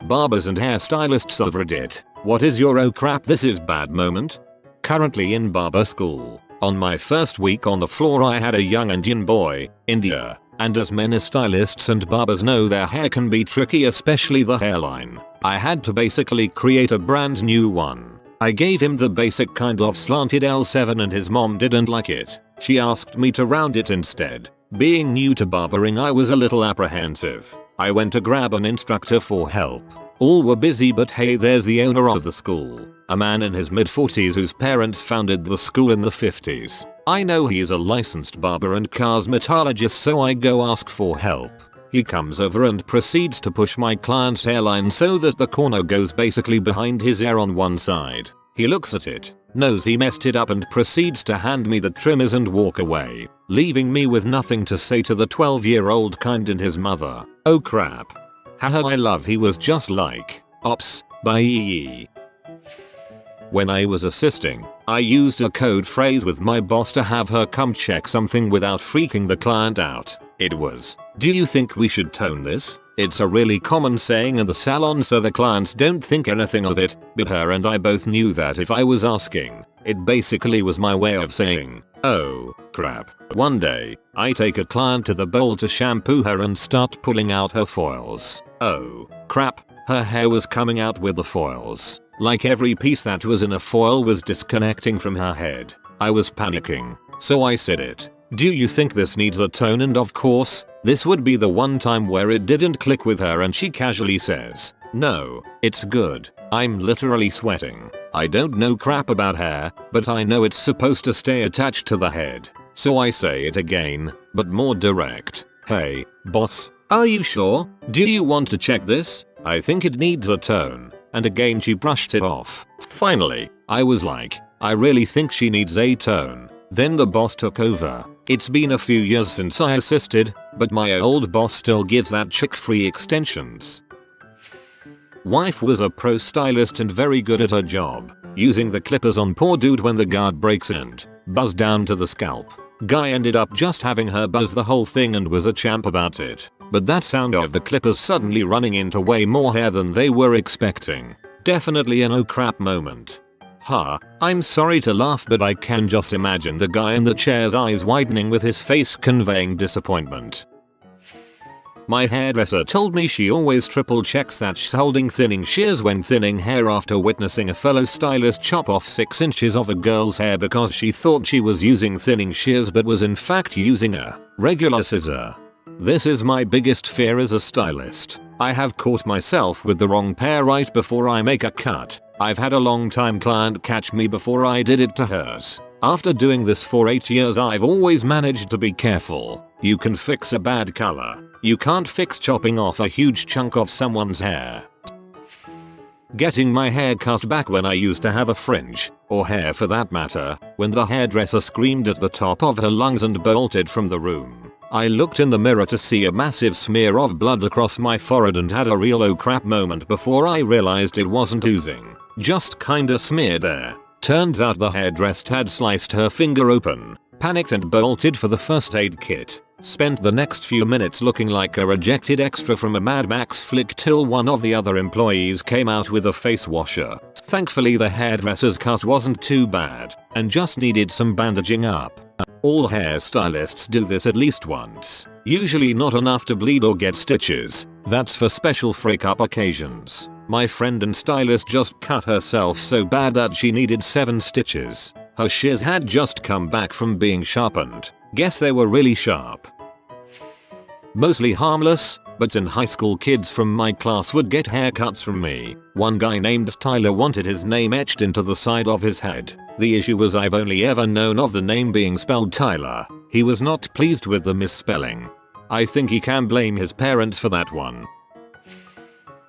Barbers and hairstylists of Reddit, what is your oh crap this is bad moment? Currently in barber school. On my first week on the floor I had a young Indian boy, India, and as many stylists and barbers know their hair can be tricky, especially the hairline. I had to basically create a brand new one. I gave him the basic kind of slanted L7 and his mom didn't like it. She asked me to round it instead. Being new to barbering I was a little apprehensive. I went to grab an instructor for help. All were busy, but hey, there's the owner of the school, a man in his mid-40s whose parents founded the school in the 50s. I know he's a licensed barber and cosmetologist, so I go ask for help. He comes over and proceeds to push my client's hairline so that the corner goes basically behind his ear on one side. He looks at it, knows he messed it up, and proceeds to hand me the trimmers and walk away, leaving me with nothing to say to the 12-year-old kind and his mother. Oh crap. Haha, I love he was just like, ops, bye. When I was assisting, I used a code phrase with my boss to have her come check something without freaking the client out. It was, do you think we should tone this? It's a really common saying in the salon so the clients don't think anything of it, but her and I both knew that if I was asking, it basically was my way of saying, oh, crap. One day, I take a client to the bowl to shampoo her and start pulling out her foils. Oh, crap, her hair was coming out with the foils. Like every piece that was in a foil was disconnecting from her head. I was panicking, so I said it. Do you think this needs a tone? And of course, this would be the one time where it didn't click with her and she casually says, no, it's good. I'm literally sweating. I don't know crap about hair, but I know it's supposed to stay attached to the head. So I say it again, but more direct. Hey, boss, are you sure? Do you want to check this? I think it needs a tone. And again she brushed it off. Finally, I was like, I really think she needs a tone. Then the boss took over. It's been a few years since I assisted, but my old boss still gives that chick free extensions. Wife was a pro stylist and very good at her job, using the clippers on poor dude when the guard breaks and buzz down to the scalp. Guy ended up just having her buzz the whole thing and was a champ about it. But that sound of the clippers suddenly running into way more hair than they were expecting. Definitely an oh crap moment. I'm sorry to laugh, but I can just imagine the guy in the chair's eyes widening with his face conveying disappointment. My hairdresser told me she always triple checks that she's holding thinning shears when thinning hair after witnessing a fellow stylist chop off 6 inches of a girl's hair because she thought she was using thinning shears but was in fact using a regular scissor. This is my biggest fear as a stylist. I have caught myself with the wrong pair right before I make a cut. I've had a long time client catch me before I did it to hers. After doing this for 8 years I've always managed to be careful. You can fix a bad color. You can't fix chopping off a huge chunk of someone's hair. Getting my hair cut back when I used to have a fringe, or hair for that matter, when the hairdresser screamed at the top of her lungs and bolted from the room. I looked in the mirror to see a massive smear of blood across my forehead and had a real oh crap moment before I realized it wasn't oozing, just kinda smeared there. Turns out the hairdresser had sliced her finger open, panicked and bolted for the first aid kit. Spent the next few minutes looking like a rejected extra from a Mad Max flick till one of the other employees came out with a face washer. Thankfully the hairdresser's cut wasn't too bad and just needed some bandaging up. All hairstylists do this at least once. Usually not enough to bleed or get stitches. That's for special freak up occasions. My friend and stylist just cut herself so bad that she needed 7 stitches. Her shears had just come back from being sharpened. Guess they were really sharp. Mostly harmless, but in high school kids from my class would get haircuts from me. One guy named Tyler wanted his name etched into the side of his head. The issue was I've only ever known of the name being spelled Tyler. He was not pleased with the misspelling. I think he can blame his parents for that one.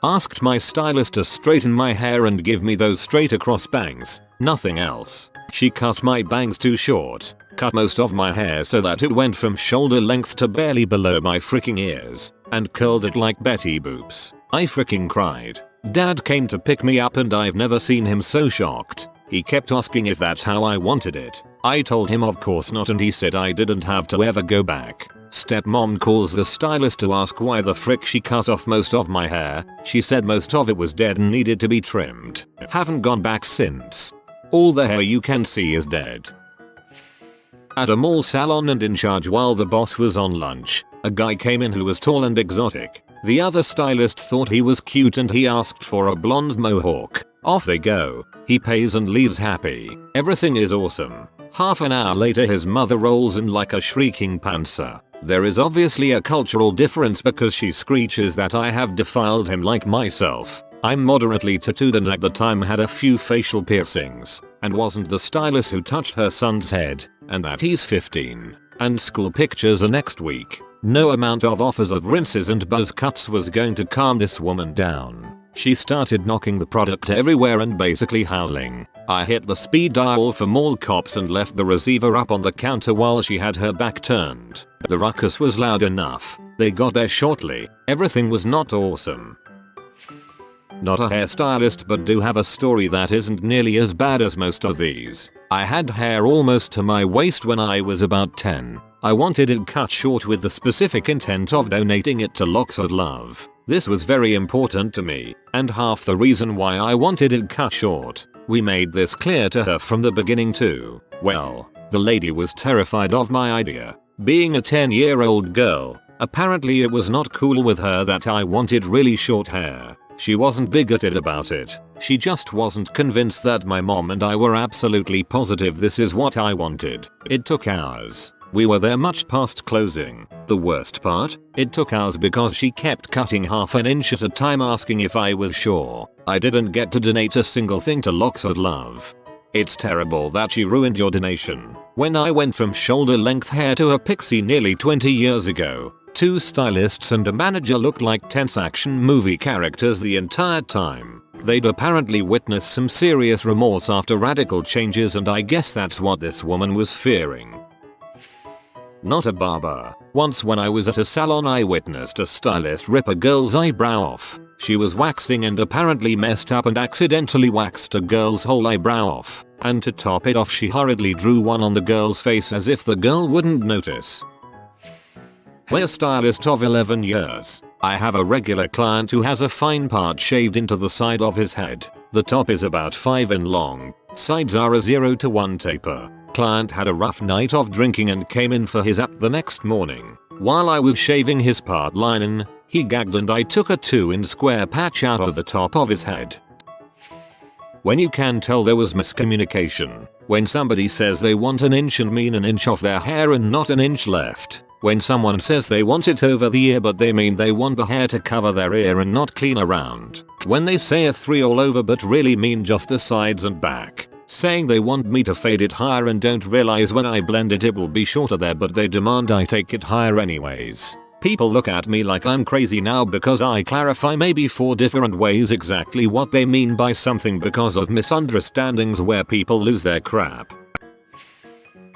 Asked my stylist to straighten my hair and give me those straight across bangs, nothing else. She cut my bangs too short, cut most of my hair so that it went from shoulder length to barely below my freaking ears, and curled it like Betty Boops. I freaking cried. Dad came to pick me up and I've never seen him so shocked. He kept asking if that's how I wanted it. I told him of course not and he said I didn't have to ever go back. Stepmom calls the stylist to ask why the frick she cut off most of my hair. She said most of it was dead and needed to be trimmed. Haven't gone back since. All the hair you can see is dead. At a mall salon and in charge while the boss was on lunch, a guy came in who was tall and exotic. The other stylist thought he was cute and he asked for a blonde mohawk. Off they go. He pays and leaves happy. Everything is awesome. Half an hour later his mother rolls in like a shrieking panther. There is obviously a cultural difference because she screeches that I have defiled him like myself. I'm moderately tattooed and at the time had a few facial piercings, and wasn't the stylist who touched her son's head, and that he's 15. And school pictures are next week. No amount of offers of rinses and buzz cuts was going to calm this woman down. She started knocking the product everywhere and basically howling. I hit the speed dial for mall cops and left the receiver up on the counter while she had her back turned. The ruckus was loud enough. They got there shortly. Everything was not awesome. Not a hairstylist but do have a story that isn't nearly as bad as most of these. I had hair almost to my waist when I was about 10. I wanted it cut short with the specific intent of donating it to Locks of Love. This was very important to me, and half the reason why I wanted it cut short. We made this clear to her from the beginning too. Well, the lady was terrified of my idea. Being a 10-year-old girl, apparently it was not cool with her that I wanted really short hair. She wasn't bigoted about it. She just wasn't convinced that my mom and I were absolutely positive this is what I wanted. It took hours. We were there much past closing. The worst part? It took hours because she kept cutting half an inch at a time asking if I was sure. I didn't get to donate a single thing to Locks of Love. It's terrible that she ruined your donation. When I went from shoulder length hair to a pixie nearly 20 years ago, 2 stylists and a manager looked like tense action movie characters the entire time. They'd apparently witnessed some serious remorse after radical changes and I guess that's what this woman was fearing. Not a barber. Once when I was at a salon I witnessed a stylist rip a girl's eyebrow off. She was waxing and apparently messed up and accidentally waxed a girl's whole eyebrow off. And to top it off she hurriedly drew one on the girl's face as if the girl wouldn't notice. Hairstylist of 11 years. I have a regular client who has a fine part shaved into the side of his head. The top is about 5 in long. Sides are a 0 to 1 taper. Client had a rough night of drinking and came in for his app the next morning. While I was shaving his part linen, he gagged and I took a 2-inch square patch out of the top of his head. When you can tell there was miscommunication. When somebody says they want an inch and mean an inch off their hair and not an inch left. When someone says they want it over the ear but they mean they want the hair to cover their ear and not clean around. When they say a 3 all over but really mean just the sides and back. Saying they want me to fade it higher and don't realize when I blend it will be shorter there but they demand I take it higher anyways. People look at me like I'm crazy now because I clarify maybe 4 different ways exactly what they mean by something because of misunderstandings where people lose their crap.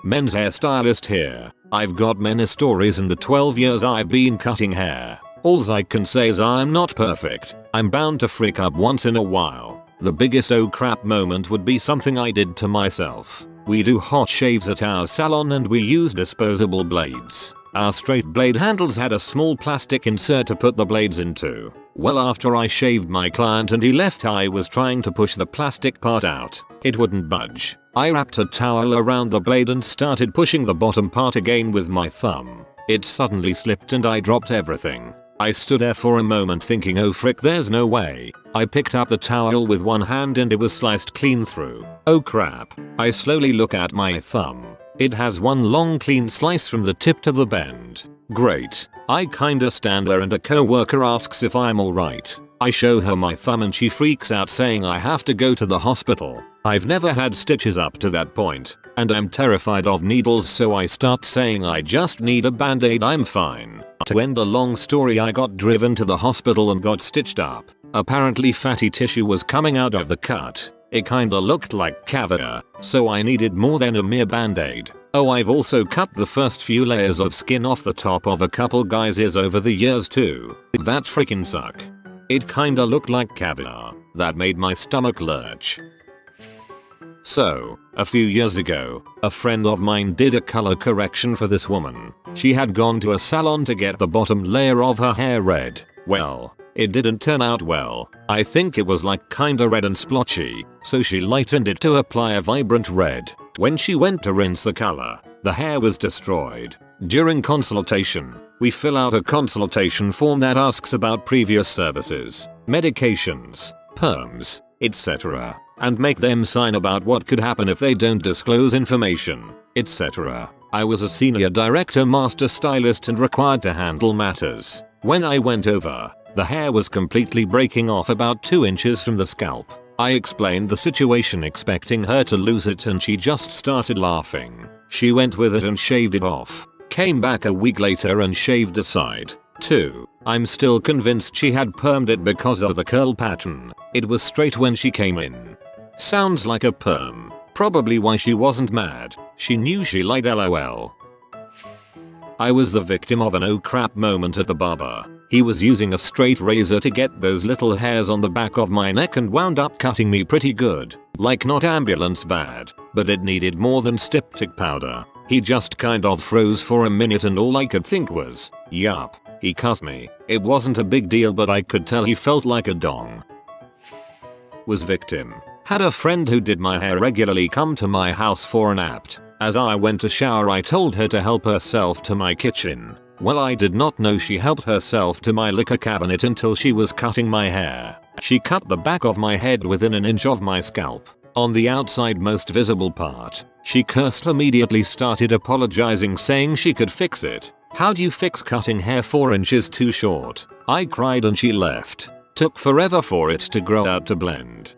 Men's hairstylist here. I've got many stories in the 12 years I've been cutting hair. Alls I can say is I'm not perfect. I'm bound to freak up once in a while. The biggest oh crap moment would be something I did to myself. We do hot shaves at our salon and we use disposable blades. Our straight blade handles had a small plastic insert to put the blades into. Well, after I shaved my client and he left, I was trying to push the plastic part out. It wouldn't budge. I wrapped a towel around the blade and started pushing the bottom part again with my thumb. It suddenly slipped and I dropped everything. I stood there for a moment thinking, oh frick, there's no way. I picked up the towel with one hand and it was sliced clean through. Oh crap. I slowly look at my thumb. It has one long clean slice from the tip to the bend. Great. I kinda stand there and a coworker asks if I'm alright. I show her my thumb and she freaks out saying I have to go to the hospital. I've never had stitches up to that point, and I'm terrified of needles, so I start saying I just need a band-aid, I'm fine. To end the long story, I got driven to the hospital and got stitched up. Apparently fatty tissue was coming out of the cut. It kinda looked like caviar, so I needed more than a mere band-aid. Oh, I've also cut the first few layers of skin off the top of a couple guys' ears over the years too. That freaking suck. It kinda looked like caviar. That made my stomach lurch. So, a few years ago, a friend of mine did a color correction for this woman. She had gone to a salon to get the bottom layer of her hair red. Well, it didn't turn out well. I think it was like kinda red and splotchy, so she lightened it to apply a vibrant red. When she went to rinse the color, the hair was destroyed. During consultation, we fill out a consultation form that asks about previous services, medications, perms, etc. and make them sign about what could happen if they don't disclose information, etc. I was a senior director master stylist and required to handle matters. When I went over, the hair was completely breaking off about 2 inches from the scalp. I explained the situation expecting her to lose it and she just started laughing. She went with it and shaved it off. Came back a week later and shaved the side, too. I'm still convinced she had permed it because of the curl pattern. It was straight when she came in. Sounds like a perm. Probably why she wasn't mad. She knew she lied, lol. I was the victim of an oh crap moment at the barber. He was using a straight razor to get those little hairs on the back of my neck and wound up cutting me pretty good. Like not ambulance bad, but it needed more than styptic powder. He just kind of froze for a minute and all I could think was, yup, he cut me. It wasn't a big deal but I could tell he felt like a dong. Was victim. Had a friend who did my hair regularly come to my house for an apt. As I went to shower I told her to help herself to my kitchen. Well, I did not know she helped herself to my liquor cabinet until she was cutting my hair. She cut the back of my head within an inch of my scalp. On the outside most visible part. She cursed, immediately started apologizing saying she could fix it. How do you fix cutting hair 4 inches too short? I cried and she left. Took forever for it to grow out to blend.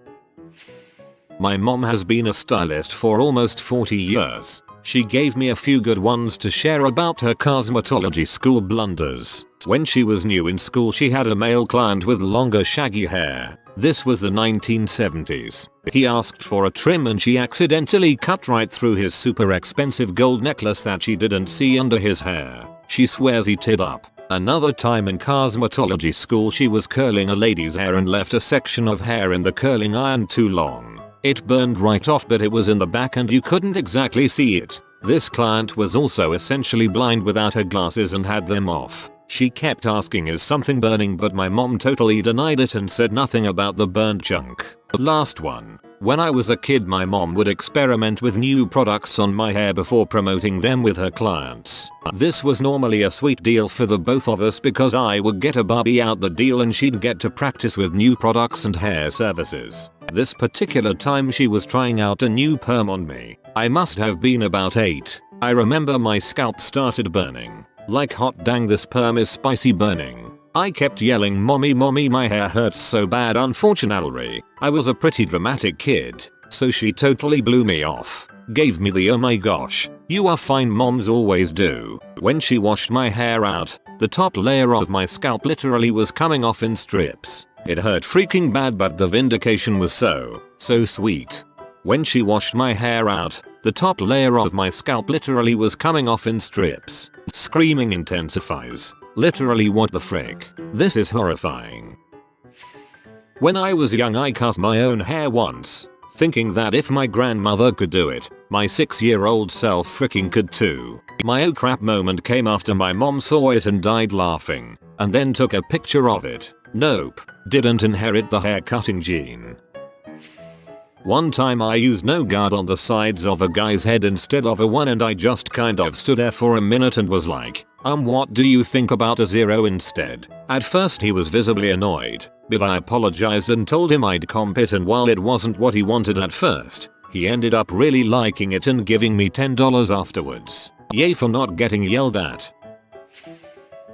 My mom has been a stylist for almost 40 years. She gave me a few good ones to share about her cosmetology school blunders. When she was new in school she had a male client with longer shaggy hair. This was the 1970s. He asked for a trim and she accidentally cut right through his super expensive gold necklace that she didn't see under his hair. She swears he tied up. Another time in cosmetology school she was curling a lady's hair and left a section of hair in the curling iron too long. It burned right off but it was in the back and you couldn't exactly see it. This client was also essentially blind without her glasses and had them off. She kept asking is something burning but my mom totally denied it and said nothing about the burned chunk. Last one. When I was a kid my mom would experiment with new products on my hair before promoting them with her clients. This was normally a sweet deal for the both of us because I would get a Barbie out the deal and she'd get to practice with new products and hair services. This particular time she was trying out a new perm on me. I must have been about 8. I remember my scalp started burning. Like hot dang this perm is spicy burning. I kept yelling mommy mommy my hair hurts so bad. Unfortunately, I was a pretty dramatic kid, so she totally blew me off. Gave me the oh my gosh, you are fine moms always do. When she washed my hair out, the top layer of my scalp literally was coming off in strips. It hurt freaking bad but the vindication was so sweet. When she washed my hair out, the top layer of my scalp literally was coming off in strips. Screaming intensifies. Literally what the frick? This is horrifying. When I was young I cut my own hair once, thinking that if my grandmother could do it, my 6-year-old self freaking could too. My oh crap moment came after my mom saw it and died laughing, and then took a picture of it. Nope, didn't inherit the hair cutting gene. One time I used no guard on the sides of a guy's head instead of a 1 and I just kind of stood there for a minute and was like, what do you think about a 0 instead? At first he was visibly annoyed, but I apologized and told him I'd comp it, and while it wasn't what he wanted at first, he ended up really liking it and giving me $10 afterwards. Yay for not getting yelled at.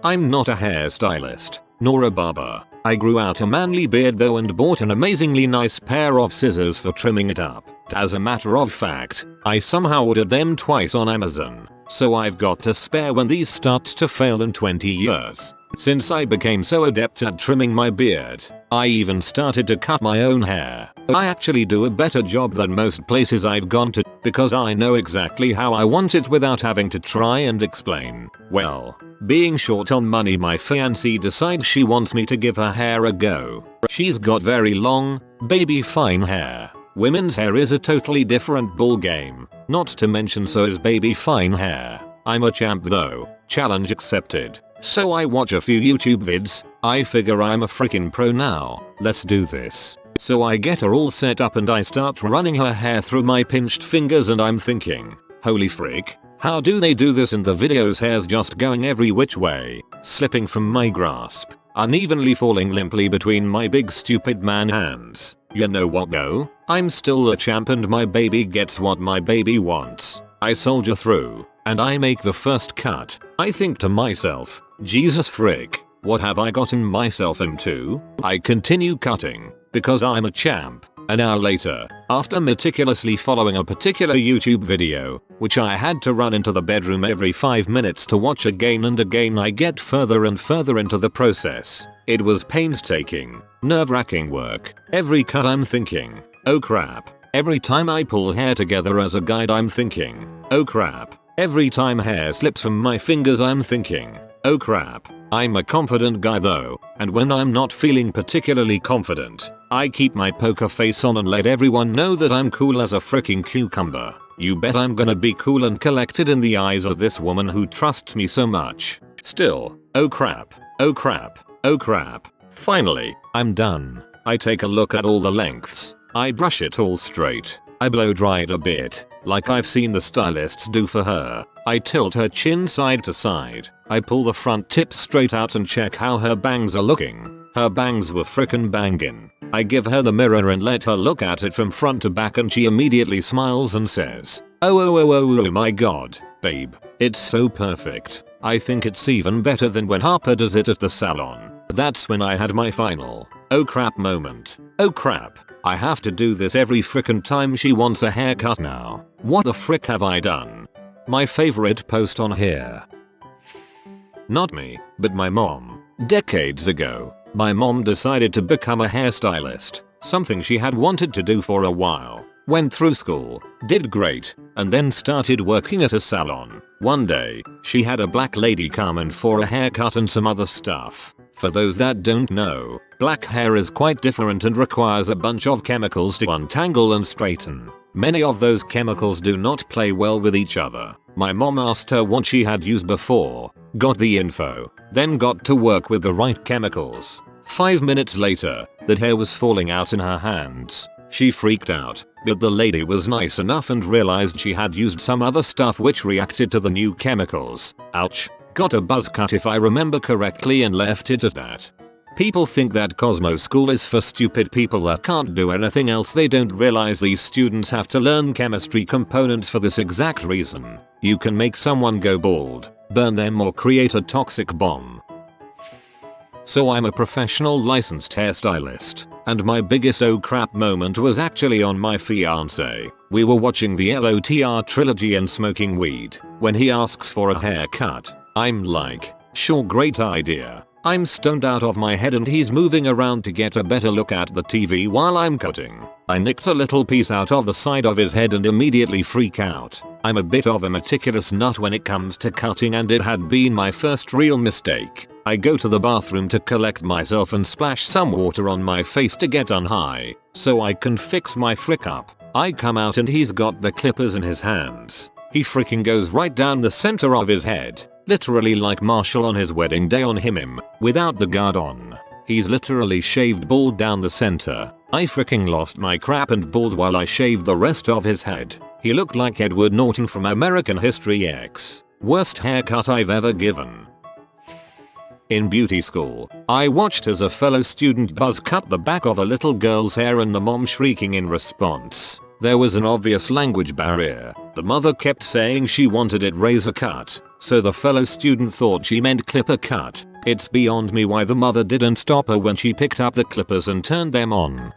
I'm not a hairstylist, nor a barber. I grew out a manly beard though and bought an amazingly nice pair of scissors for trimming it up. As a matter of fact, I somehow ordered them twice on Amazon, so I've got to spare when these start to fail in 20 years. Since I became so adept at trimming my beard, I even started to cut my own hair. I actually do a better job than most places I've gone to because I know exactly how I want it without having to try and explain. Well, being short on money, my fiancée decides she wants me to give her hair a go. She's got very long, baby fine hair. Women's hair is a totally different ball game. Not to mention so is baby fine hair. I'm a champ though. Challenge accepted. So I watch a few YouTube vids. I figure I'm a freaking pro now. Let's do this. So I get her all set up and I start running her hair through my pinched fingers and I'm thinking, holy frick, how do they do this in the videos? Hair's just going every which way, slipping from my grasp, unevenly falling limply between my big stupid man hands. You know what though? I'm still a champ and my baby gets what my baby wants. I soldier through, and I make the first cut. I think to myself, Jesus frick, what have I gotten myself into? I continue cutting, because I'm a champ. An hour later, after meticulously following a particular YouTube video, which I had to run into the bedroom every 5 minutes to watch again and again, I get further and further into the process. It was painstaking, nerve-wracking work. Every cut I'm thinking, oh crap. Every time I pull hair together as a guide I'm thinking, oh crap. Every time hair slips from my fingers I'm thinking, oh crap. I'm a confident guy though, and when I'm not feeling particularly confident, I keep my poker face on and let everyone know that I'm cool as a freaking cucumber. You bet I'm gonna be cool and collected in the eyes of this woman who trusts me so much. Still, oh crap, oh crap, oh crap. Finally, I'm done. I take a look at all the lengths. I brush it all straight. I blow dry it a bit, like I've seen the stylists do for her. I tilt her chin side to side. I pull the front tip straight out and check how her bangs are looking. Her bangs were frickin' bangin'. I give her the mirror and let her look at it from front to back and she immediately smiles and says, oh my god, babe, it's so perfect. I think it's even better than when Harper does it at the salon. That's when I had my final, oh crap moment. Oh crap. I have to do this every frickin' time she wants a haircut now. What the frick have I done? My favorite post on here. Not me, but my mom. Decades ago, my mom decided to become a hairstylist, something she had wanted to do for a while. Went through school, did great, and then started working at a salon. One day, she had a black lady come in for a haircut and some other stuff. For those that don't know, black hair is quite different and requires a bunch of chemicals to untangle and straighten. Many of those chemicals do not play well with each other. My mom asked her what she had used before, got the info, then got to work with the right chemicals. 5 minutes later, the hair was falling out in her hands. She freaked out, but the lady was nice enough and realized she had used some other stuff which reacted to the new chemicals. Ouch. Got a buzz cut if I remember correctly and left it at that. People think that Cosmo School is for stupid people that can't do anything else. They don't realize these students have to learn chemistry components for this exact reason. You can make someone go bald, burn them, or create a toxic bomb. So I'm a professional licensed hairstylist, and my biggest oh crap moment was actually on my fiancé. We were watching the LOTR trilogy and smoking weed when he asks for a haircut. I'm like, sure, great idea. I'm stoned out of my head and he's moving around to get a better look at the TV while I'm cutting. I nicked a little piece out of the side of his head and immediately freak out. I'm a bit of a meticulous nut when it comes to cutting and it had been my first real mistake. I go to the bathroom to collect myself and splash some water on my face to get on high, so I can fix my frick up. I come out and he's got the clippers in his hands. He freaking goes right down the center of his head. Literally like Marshall on his wedding day on him, without the guard on. He's literally shaved bald down the center. I freaking lost my crap and bald while I shaved the rest of his head. He looked like Edward Norton from American History X. Worst haircut I've ever given. In beauty school, I watched as a fellow student buzz cut the back of a little girl's hair and the mom shrieking in response. There was an obvious language barrier. The mother kept saying she wanted it razor cut, so the fellow student thought she meant clipper cut. It's beyond me why the mother didn't stop her when she picked up the clippers and turned them on.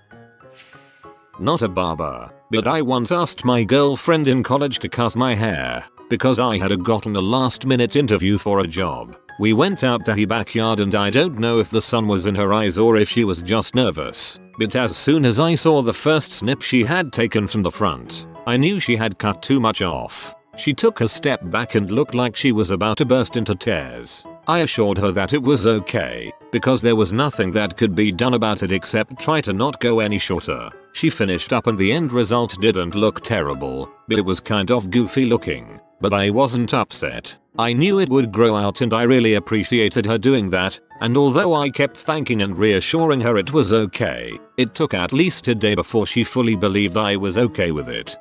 Not a barber, but I once asked my girlfriend in college to cut my hair, because I had gotten a last minute interview for a job. We went out to her backyard and I don't know if the sun was in her eyes or if she was just nervous, but as soon as I saw the first snip she had taken from the front, I knew she had cut too much off. She took a step back and looked like she was about to burst into tears. I assured her that it was okay, because there was nothing that could be done about it except try to not go any shorter. She finished up and the end result didn't look terrible, but it was kind of goofy looking. But I wasn't upset. I knew it would grow out and I really appreciated her doing that, and although I kept thanking and reassuring her it was okay, it took at least a day before she fully believed I was okay with it.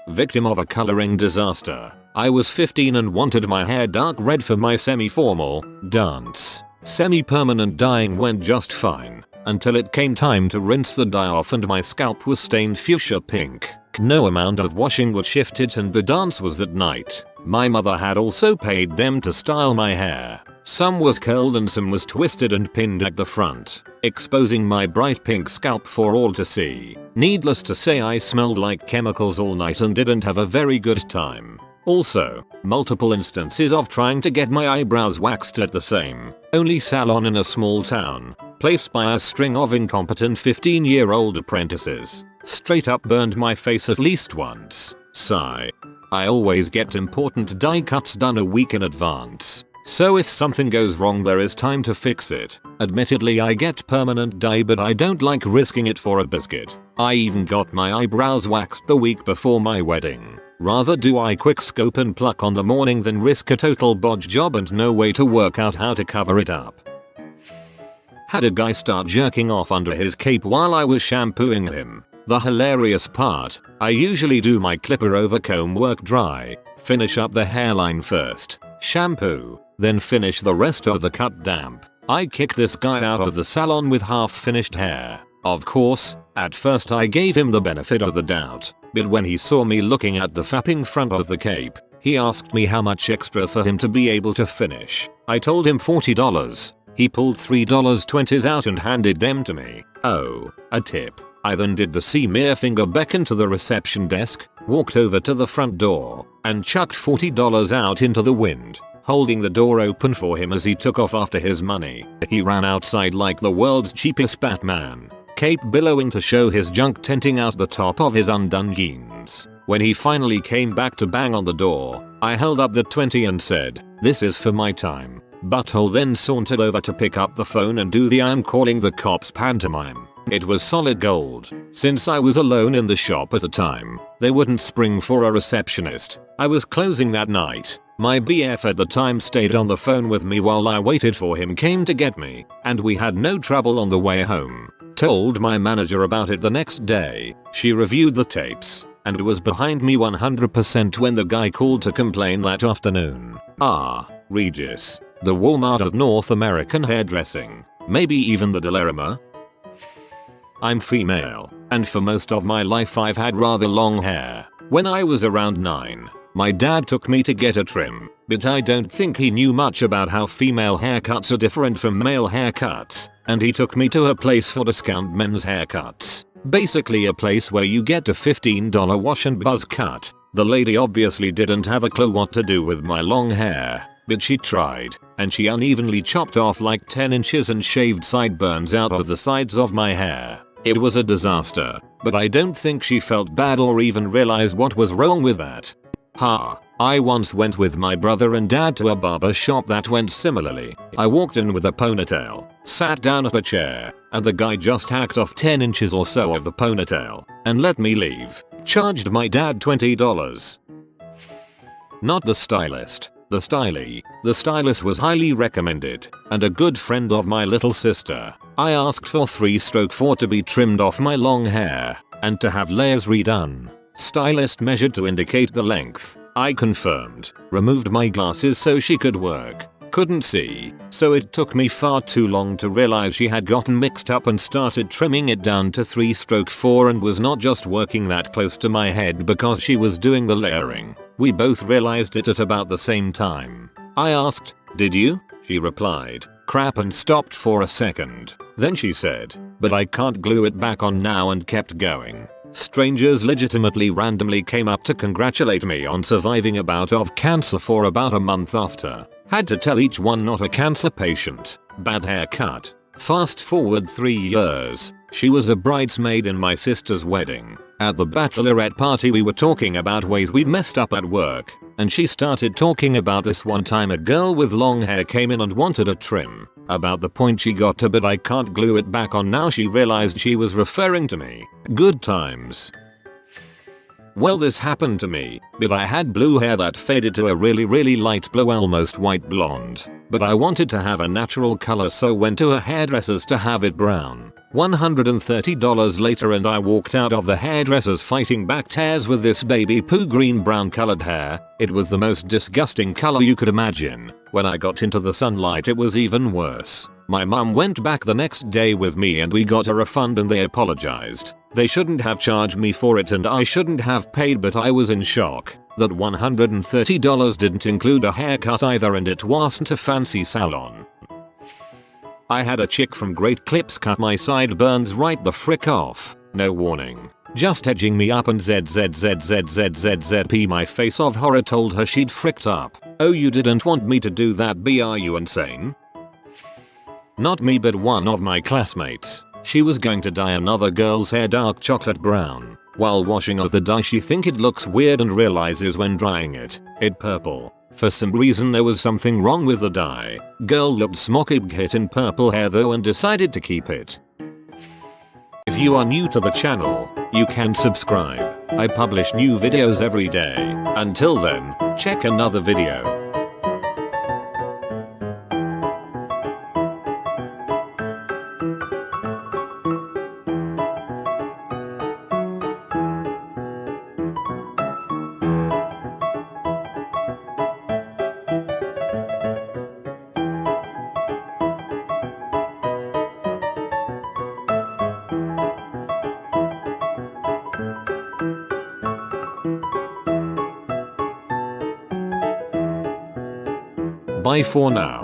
Victim of a coloring disaster. I was 15 and wanted my hair dark red for my semi-formal dance. Semi-permanent dyeing went just fine, until it came time to rinse the dye off and my scalp was stained fuchsia pink. No amount of washing would shift it and the dance was at night. My mother had also paid them to style my hair. Some was curled and some was twisted and pinned at the front, exposing my bright pink scalp for all to see. Needless to say I smelled like chemicals all night and didn't have a very good time. Also, multiple instances of trying to get my eyebrows waxed at the same only salon in a small town, placed by a string of incompetent 15-year-old apprentices. Straight up burned my face at least once. Sigh. I always get important dye cuts done a week in advance, so if something goes wrong there is time to fix it. Admittedly I get permanent dye but I don't like risking it for a biscuit. I even got my eyebrows waxed the week before my wedding. Rather do I quick scope and pluck on the morning than risk a total bodge job and no way to work out how to cover it up. Had a guy start jerking off under his cape while I was shampooing him. The hilarious part, I usually do my clipper over comb work dry, finish up the hairline first, shampoo, then finish the rest of the cut damp. I kicked this guy out of the salon with half finished hair. Of course, at first I gave him the benefit of the doubt, but when he saw me looking at the fapping front of the cape, he asked me how much extra for him to be able to finish. I told him $40. He pulled $3.20s out and handed them to me. Oh, a tip. I then did the smear finger beckon to the reception desk, walked over to the front door, and chucked $40 out into the wind, holding the door open for him as he took off after his money. He ran outside like the world's cheapest Batman, cape billowing to show his junk tenting out the top of his undone jeans. When he finally came back to bang on the door, I held up the 20 and said, "This is for my time." Butthole then sauntered over to pick up the phone and do the "I'm calling the cops" pantomime. It was solid gold. Since I was alone in the shop at the time, they wouldn't spring for a receptionist. I was closing that night. My BF at the time stayed on the phone with me while I waited for him came to get me, and we had no trouble on the way home. Told my manager about it the next day. She reviewed the tapes, and was behind me 100% when the guy called to complain that afternoon. Ah, Regis. The Walmart of North American hairdressing. Maybe even the dilemma. I'm female, and for most of my life I've had rather long hair. When I was around 9, my dad took me to get a trim, but I don't think he knew much about how female haircuts are different from male haircuts, and he took me to a place for discount men's haircuts. Basically a place where you get a $15 wash and buzz cut. The lady obviously didn't have a clue what to do with my long hair, but she tried, and she unevenly chopped off like 10 inches and shaved sideburns out of the sides of my hair. It was a disaster, but I don't think she felt bad or even realized what was wrong with that. Ha. I once went with my brother and dad to a barber shop that went similarly. I walked in with a ponytail, sat down at a chair, and the guy just hacked off 10 inches or so of the ponytail, and let me leave. Charged my dad $20. Not the stylist. The stylie. The stylist was highly recommended, and a good friend of my little sister. I asked for 3/4 to be trimmed off my long hair, and to have layers redone. Stylist measured to indicate the length. I confirmed. Removed my glasses so she could work. Couldn't see, so it took me far too long to realize she had gotten mixed up and started trimming it down to 3/4 and was not just working that close to my head because she was doing the layering. We both realized it at about the same time. I asked, "Did you?" She replied, "Crap," and stopped for a second. Then she said, "But I can't glue it back on now," and kept going. Strangers legitimately randomly came up to congratulate me on surviving a bout of cancer for about a month after. Had to tell each one not a cancer patient. Bad haircut. Fast forward 3 years. She was a bridesmaid in my sister's wedding. At the bachelorette party we were talking about ways we'd messed up at work, and she started talking about this one time a girl with long hair came in and wanted a trim. About the point she got to but I can't glue it back on now she realized she was referring to me. Good times. Well, this happened to me, but I had blue hair that faded to a really light blue, almost white blonde. But I wanted to have a natural color so went to a hairdresser's to have it brown. $130 later and I walked out of the hairdresser's fighting back tears with this baby poo green brown colored hair. It was the most disgusting color you could imagine. When I got into the sunlight it was even worse. My mum went back the next day with me and we got a refund and they apologized. They shouldn't have charged me for it and I shouldn't have paid, but I was in shock that $130 didn't include a haircut either and it wasn't a fancy salon. I had a chick from Great Clips cut my sideburns right the frick off. No warning. Just edging me up and ZZZZZZZZP my face of horror told her she'd fricked up. Oh, you didn't want me to do that, B? Are you insane? Not me, but one of my classmates. She was going to dye another girl's hair dark chocolate brown. While washing off the dye she think it looks weird and realizes when drying it purple. For some reason there was something wrong with the dye. Girl looked smoky hit in purple hair though and decided to keep it. If you are new to the channel, you can subscribe. I publish new videos every day. Until then, check another video. Bye for now.